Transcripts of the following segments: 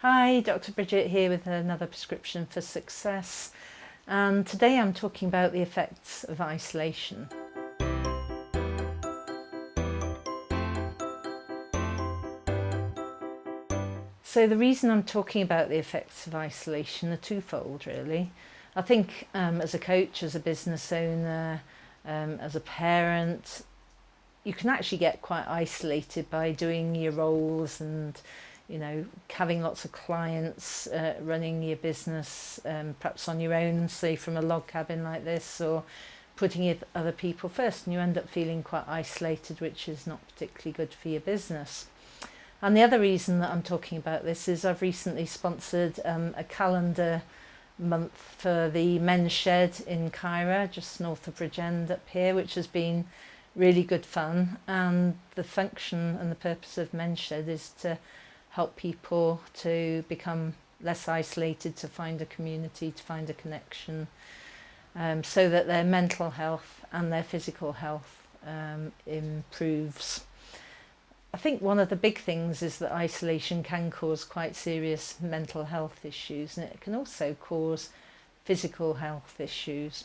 Hi, Dr. Bridget here with another prescription for success, and today I'm talking about the effects of isolation. So the reason I'm talking about the effects of isolation are twofold, really. I think as a coach, as a business owner, as a parent, you can actually get quite isolated by doing your roles and having lots of clients, running your business, perhaps on your own, say from a log cabin like this, or putting other people first, and you end up feeling quite isolated, which is not particularly good for your business. And the other reason that I'm talking about this is I've recently sponsored a calendar month for the Men's Shed in Cairo, just north of Bridget up here, which has been really good fun. And the function and the purpose of Men's Shed is to help people to become less isolated, to find a community, to find a connection, so that their mental health and their physical health improves. I think one of the big things is that isolation can cause quite serious mental health issues, and it can also cause physical health issues.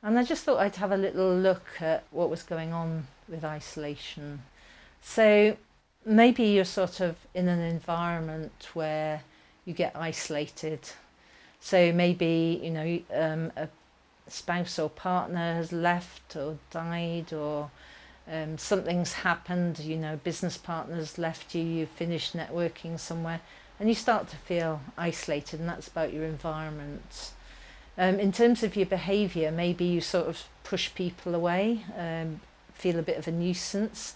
And I just thought I'd have a little look at what was going on with isolation. So maybe you're sort of in an environment where you get isolated. So maybe, a spouse or partner has left or died, or something's happened, business partner's left you, you've finished networking somewhere, and you start to feel isolated, and that's about your environment. In terms of your behaviour, maybe you sort of push people away, feel a bit of a nuisance.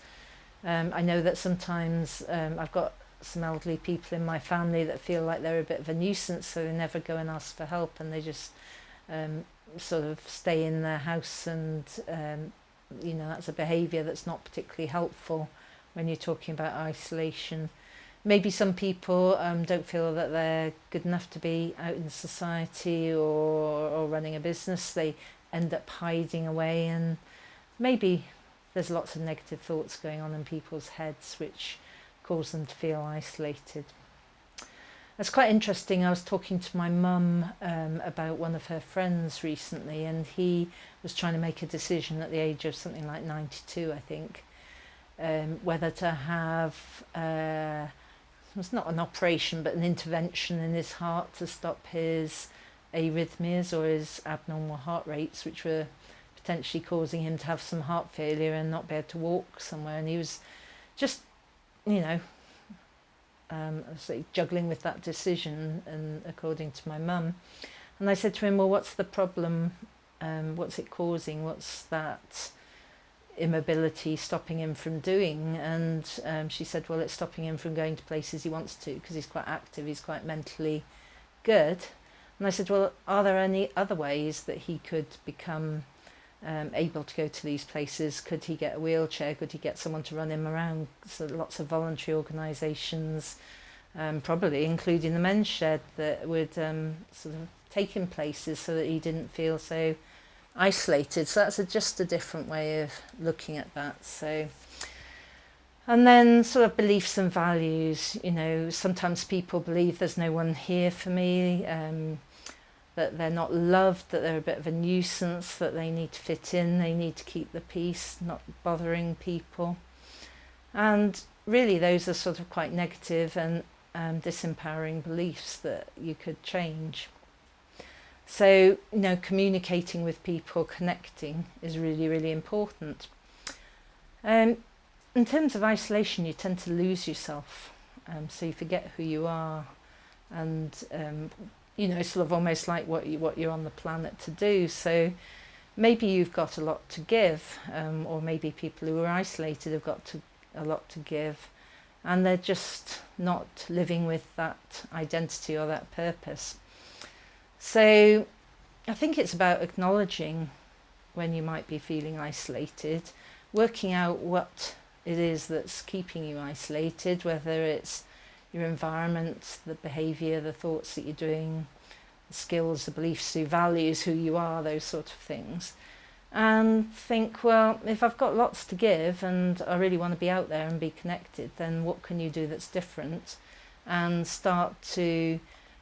I know that sometimes I've got some elderly people in my family that feel like they're a bit of a nuisance, so they never go and ask for help, and they just sort of stay in their house, and that's a behaviour that's not particularly helpful when you're talking about isolation. Maybe some people don't feel that they're good enough to be out in society or running a business. They end up hiding away, and maybe there's lots of negative thoughts going on in people's heads which cause them to feel isolated. It's quite interesting. I was talking to my mum about one of her friends recently, and he was trying to make a decision at the age of something like 92, I think, whether to have, it's not an operation, but an intervention in his heart to stop his arrhythmias or his abnormal heart rates, which were potentially causing him to have some heart failure and not be able to walk somewhere. And he was just, juggling with that decision, and according to my mum. And I said to him, well, what's the problem? What's it causing? What's that immobility stopping him from doing? And she said, well, it's stopping him from going to places he wants to, because he's quite active, he's quite mentally good. And I said, well, are there any other ways that he could become able to go to these places? Could he get a wheelchair? Could he get someone to run him around? So lots of voluntary organisations, probably including the Men's Shed, that would sort of take him places so that he didn't feel so isolated. So that's just a different way of looking at that. So, and then sort of beliefs and values. Sometimes people believe there's no one here for me, that they're not loved, that they're a bit of a nuisance, that they need to fit in, they need to keep the peace, not bothering people. And really those are sort of quite negative and disempowering beliefs that you could change. So, communicating with people, connecting is really, really important. In terms of isolation, you tend to lose yourself, so you forget who you are, and sort of almost like what you're on the planet to do. So maybe you've got a lot to give, or maybe people who are isolated have got a lot to give, and they're just not living with that identity or that purpose. So I think it's about acknowledging when you might be feeling isolated, working out what it is that's keeping you isolated, whether it's your environment, the behaviour, the thoughts that you're doing, the skills, the beliefs, the values, who you are, those sort of things. And think, well, if I've got lots to give and I really want to be out there and be connected, then what can you do that's different? and start to,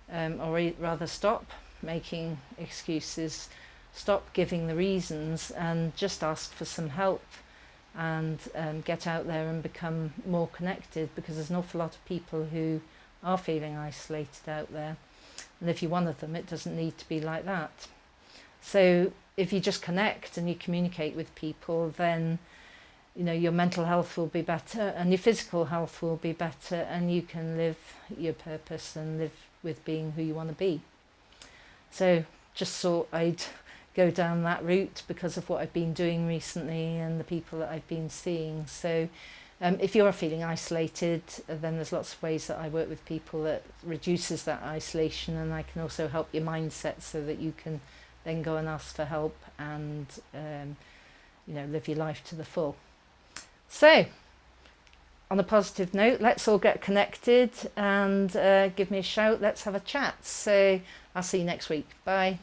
rather stop making excuses, stop giving the reasons, and just ask for some help, and get out there and become more connected, because there's an awful lot of people who are feeling isolated out there. And if you're one of them, it doesn't need to be like that. So if you just connect and you communicate with people, then your mental health will be better and your physical health will be better, and you can live your purpose and live with being who you want to be. So just thought I'd go down that route because of what I've been doing recently and the people that I've been seeing. So if you're feeling isolated, then there's lots of ways that I work with people that reduces that isolation, and I can also help your mindset so that you can then go and ask for help and live your life to the full. So on a positive note, let's all get connected and give me a shout. Let's have a chat. So I'll see you next week. Bye.